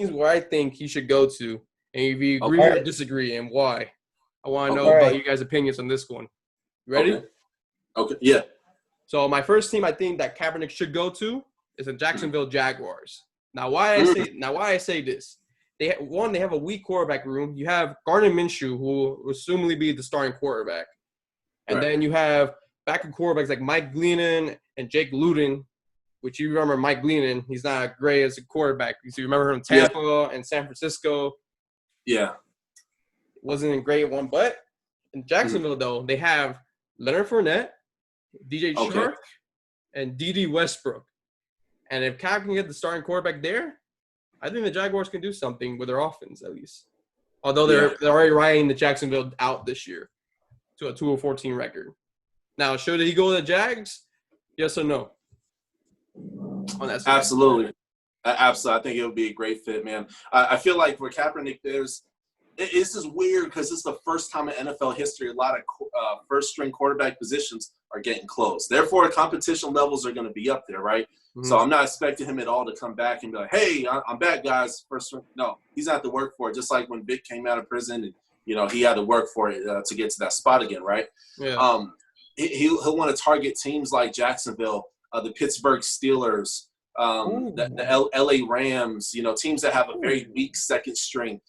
where I think he should go to, and if you agree Okay. or disagree, and why. I want to know Okay. about you guys' opinions on this one. You ready? Okay. Yeah. So my first team I think that Kaepernick should go to is the Jacksonville Jaguars. Now why I say this? They have a weak quarterback room. You have Gardner Minshew, who will assumably be the starting quarterback. And then you have backup quarterbacks like Mike Glennon and Jake Luton, which you remember Mike Glennon. He's not great as a quarterback. You remember him in Tampa and San Francisco. Yeah. Wasn't a great one. But in Jacksonville, though, they have Leonard Fournette, DJ Chark, and D.D. Westbrook. And if Cap can get the starting quarterback there, I think the Jaguars can do something with their offense at least. Although they're already riding the Jacksonville out this year to a 2-14 record. Now, should he go to the Jags? Yes or no? Absolutely. Absolutely. I think it would be a great fit, man. I feel like for Kaepernick, it's just weird because it's the first time in NFL history a lot of first-string quarterback positions are getting closed. Therefore, competition levels are going to be up there, right? Mm-hmm. So I'm not expecting him at all to come back and be like, hey, I'm back, guys. No, he's going to have to work for it, just like when Vic came out of prison and, he had to work for it to get to that spot again, right? Yeah. He'll want to target teams like Jacksonville, the Pittsburgh Steelers, the LA Rams, teams that have a very weak second string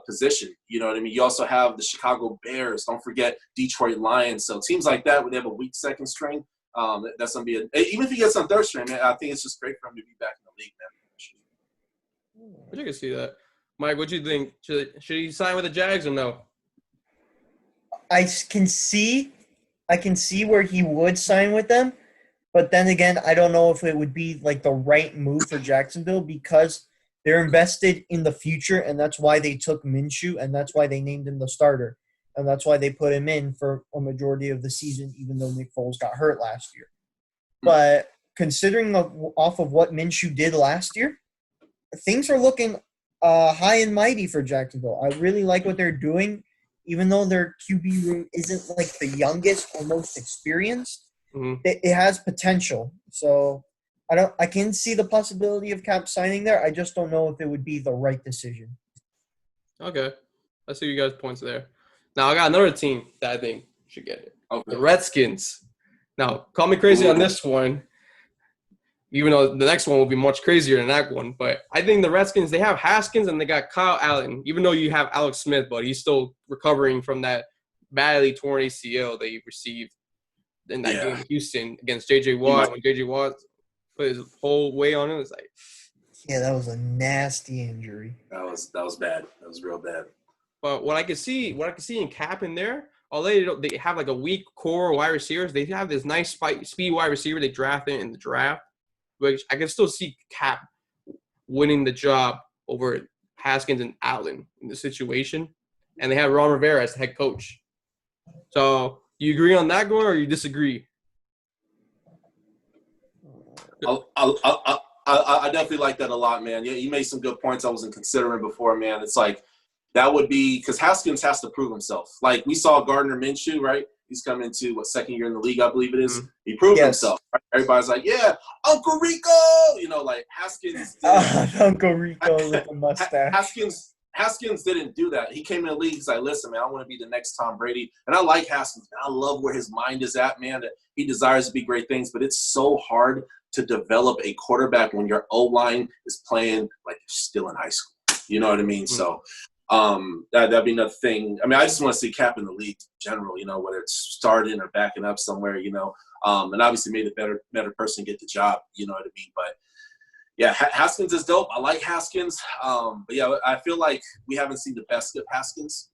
position. You know what I mean? You also have the Chicago Bears. Don't forget Detroit Lions. So teams like that, where they have a weak second string, that's going to be even if he gets on third string, man, I think it's just great for him to be back in the league, man. But you can see that. Mike, what do you think? Should he sign with the Jags or no? I can see where he would sign with them, but then again, I don't know if it would be like the right move for Jacksonville because they're invested in the future, and that's why they took Minshew, and that's why they named him the starter, and that's why they put him in for a majority of the season, even though Nick Foles got hurt last year. But considering off of what Minshew did last year, things are looking high and mighty for Jacksonville. I really like what they're doing, even though their QB room isn't like the youngest or most experienced. Mm-hmm. It has potential. So I can see the possibility of Cap signing there. I just don't know if it would be the right decision. Okay. I see you guys' points there. Now, I got another team that I think should get it. Okay. The Redskins. Now, call me crazy on this one, even though the next one will be much crazier than that one. But I think the Redskins, they have Haskins and they got Kyle Allen, even though you have Alex Smith, but he's still recovering from that badly torn ACL that he received in that game in Houston against J.J. Watt. When J.J. Watt put his whole weight on it, it's like – yeah, that was a nasty injury. That was bad. That was real bad. But what I can see in Cap in there, although they have like a weak core wide receivers, they have this nice speed wide receiver they drafted in the draft, which I can still see Cap winning the job over Haskins and Allen in the situation. And they have Ron Rivera as the head coach. So do you agree on that, Gore, or you disagree? I definitely like that a lot, man. Yeah, you made some good points I wasn't considering before, man. It's like that would be because Haskins has to prove himself. Like we saw Gardner Minshew, right? He's coming into second year in the league, I believe it is. Mm-hmm. He proved himself. Right? Everybody's like, "Yeah, Uncle Rico," like Haskins. Uncle Rico with the mustache. Haskins didn't do that. He came in the league. He's like, listen, man, I want to be the next Tom Brady. And I like Haskins, man. I love where his mind is at, man, that he desires to be great things. But it's so hard to develop a quarterback when your O-line is playing like you're still in high school. You know what I mean? Mm-hmm. So that'd be another thing. I mean, I just want to see Cap in the league in general, whether it's starting or backing up somewhere, and obviously made a better person get the job, you know what I mean? But yeah, Haskins is dope. I like Haskins. But yeah, I feel like we haven't seen the best of Haskins,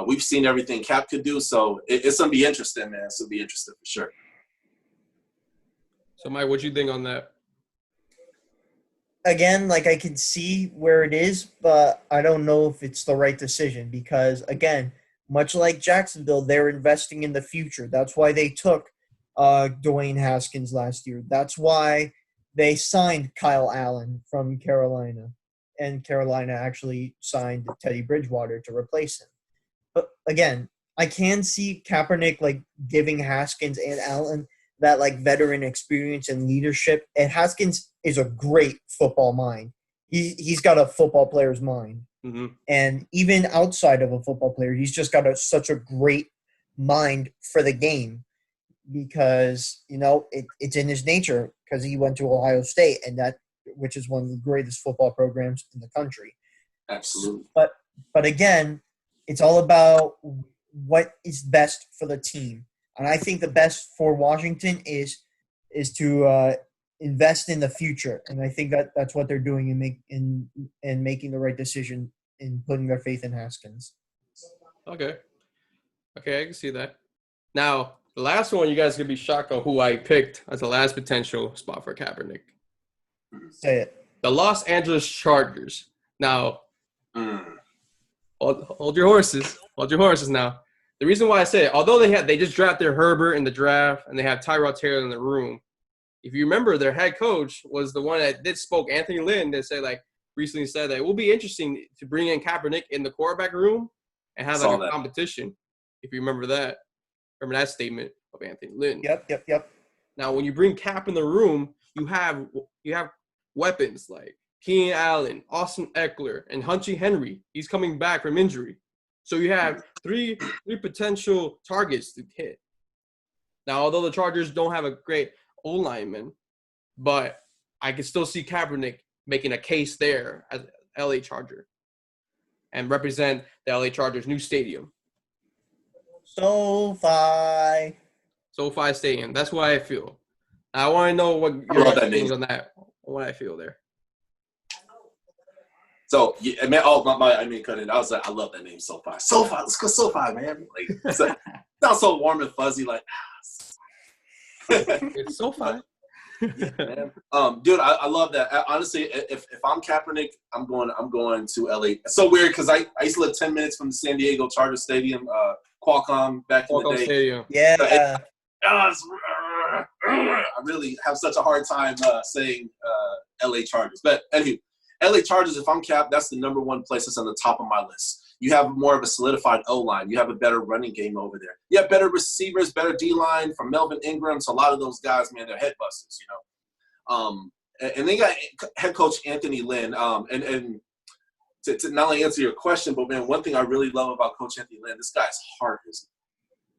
We've seen everything Cap could do. So it's going to be interesting, man. It's going to be interesting for sure. So, Mike, what do you think on that? Again, like I can see where it is, but I don't know if it's the right decision because, again, much like Jacksonville, they're investing in the future. That's why they took Dwayne Haskins last year. That's why they signed Kyle Allen from Carolina, and Carolina actually signed Teddy Bridgewater to replace him. But again, I can see Kaepernick giving Haskins and Allen that veteran experience and leadership. And Haskins is a great football mind. he's got a football player's mind. Mm-hmm. And even outside of a football player, he's just got such a great mind for the game because, it's in his nature because he went to Ohio State, and which is one of the greatest football programs in the country. Absolutely. But again, it's all about what is best for the team. And I think the best for Washington is to invest in the future. And I think that's what they're doing in making the right decision in putting their faith in Haskins. Okay, I can see that. Now, the last one, you guys are going to be shocked on who I picked as the last potential spot for Kaepernick. Say it. The Los Angeles Chargers. Now, hold your horses. Hold your horses now. The reason why I say it, although they just drafted Herbert in the draft and they have Tyrod Taylor in the room, if you remember, their head coach was the one that spoke, Anthony Lynn, that recently said that it will be interesting to bring in Kaepernick in the quarterback room and have a competition. If you remember that. Remember that statement of Anthony Lynn. Yep. Now, when you bring Cap in the room, you have weapons like Keenan Allen, Austin Eckler, and Hunter Henry. He's coming back from injury. So you have three potential targets to hit. Now, although the Chargers don't have a great O-lineman, but I can still see Kaepernick making a case there as LA Charger and represent the LA Chargers' new stadium. SoFi Stadium. That's what I feel. I want to know what your opinions on that. What I feel there. So, yeah, man, I mean, cut it. I was like, I love that name, SoFi. SoFi, let's go SoFi, man. Like, it's sounds so warm and fuzzy, like, it's SoFi. Yeah, man. Dude, I love that. Honestly, if I'm Kaepernick, I'm going to LA. It's so weird because I used to live 10 minutes from the San Diego Charger Stadium, Qualcomm back in the day. Stadium. Yeah. So I really have such a hard time saying LA Chargers. But anyway, LA Chargers, if I'm Cap, that's the number one place that's on the top of my list. You have more of a solidified O-line. You have a better running game over there. You have better receivers, better D-line from Melvin Ingram. So a lot of those guys, man, they're head busters, And they got head coach Anthony Lynn. And to not only answer your question, but, man, one thing I really love about Coach Anthony Lynn, this guy's heart is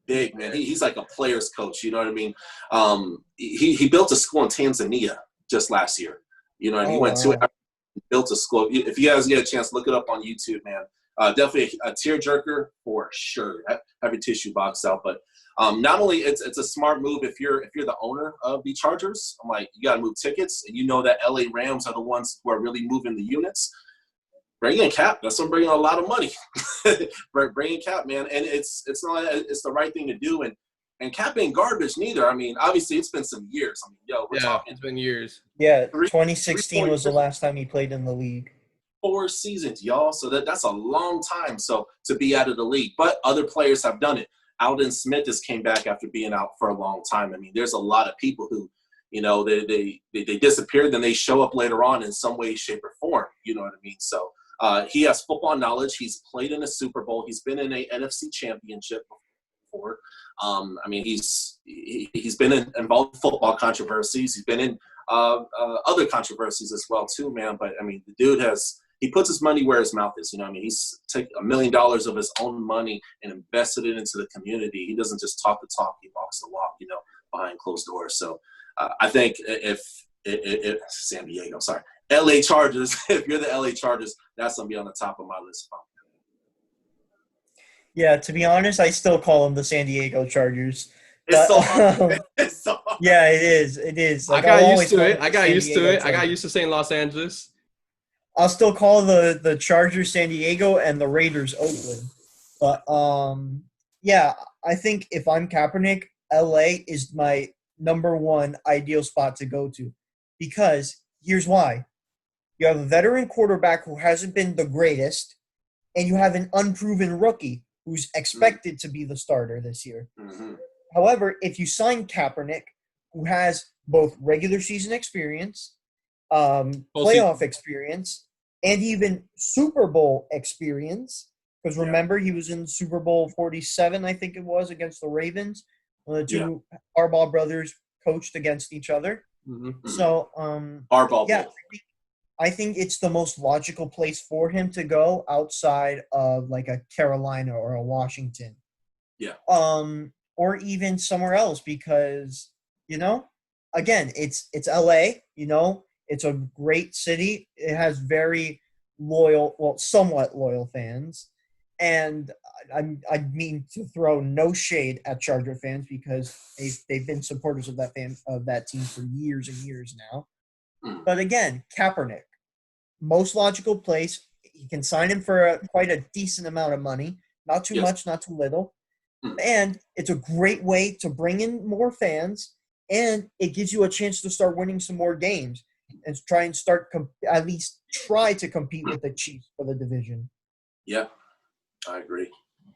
big, man. He's like a player's coach, you know what I mean? He built a school in Tanzania just last year. You know, and he went to built a school. If you guys get a chance, look it up on YouTube, man. Definitely a tearjerker for sure. Have your tissue box out, but not only it's a smart move if you're the owner of the Chargers. I'm like, you got to move tickets, and you know that LA Rams are the ones who are really moving the units. Bring in Cap. That's what bringing a lot of money. Bring in Cap, man, and it's the right thing to do. And Cap ain't garbage neither. I mean, obviously it's been some years. I mean, we're talking. It's been years. Yeah, 2016 was the last time he played in the league. 4 seasons, y'all. So that's a long time. So to be out of the league, but other players have done it. Alden Smith has came back after being out for a long time. I mean, there's a lot of people who, they disappear, then they show up later on in some way, shape, or form. You know what I mean? So he has football knowledge. He's played in a Super Bowl. He's been in a NFC Championship before. I mean, he's been involved in football controversies. He's been in other controversies as well too, man. But I mean, the dude he puts his money where his mouth is. You know what I mean? He's taken $1 million of his own money and invested it into the community. He doesn't just talk the talk; he walks the walk. Behind closed doors. So I think if San Diego, sorry, LA Chargers. If you're the LA Chargers, that's gonna be on the top of my list. Yeah, to be honest, I still call them the San Diego Chargers. It's so hard. It's so hard. Yeah, it is. It is. Like, I got used to it. I got used to saying Los Angeles. I'll still call the Chargers San Diego and the Raiders Oakland. But, yeah, I think if I'm Kaepernick, LA is my number one ideal spot to go to. Because here's why. You have a veteran quarterback who hasn't been the greatest, and you have an unproven rookie who's expected to be the starter this year. Mm-hmm. However, if you sign Kaepernick, who has both regular season experience, playoff experience, and even Super Bowl experience, because remember, he was in Super Bowl 47, I think it was, against the Ravens. The two Harbaugh brothers coached against each other. Mm-hmm. So, Harbaugh. yeah, I think it's the most logical place for him to go outside of like a Carolina or a Washington. Yeah. Or even somewhere else because, again, it's LA, it's a great city. It has very loyal, well, somewhat loyal fans. And I mean to throw no shade at Charger fans because they've been supporters of that team for years and years now. But again, Kaepernick, most logical place. You can sign him for quite a decent amount of money, not too much, not too little, and it's a great way to bring in more fans, and it gives you a chance to start winning some more games and try and at least try to compete with the Chiefs for the division. Yeah, I agree.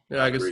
Yeah, I guess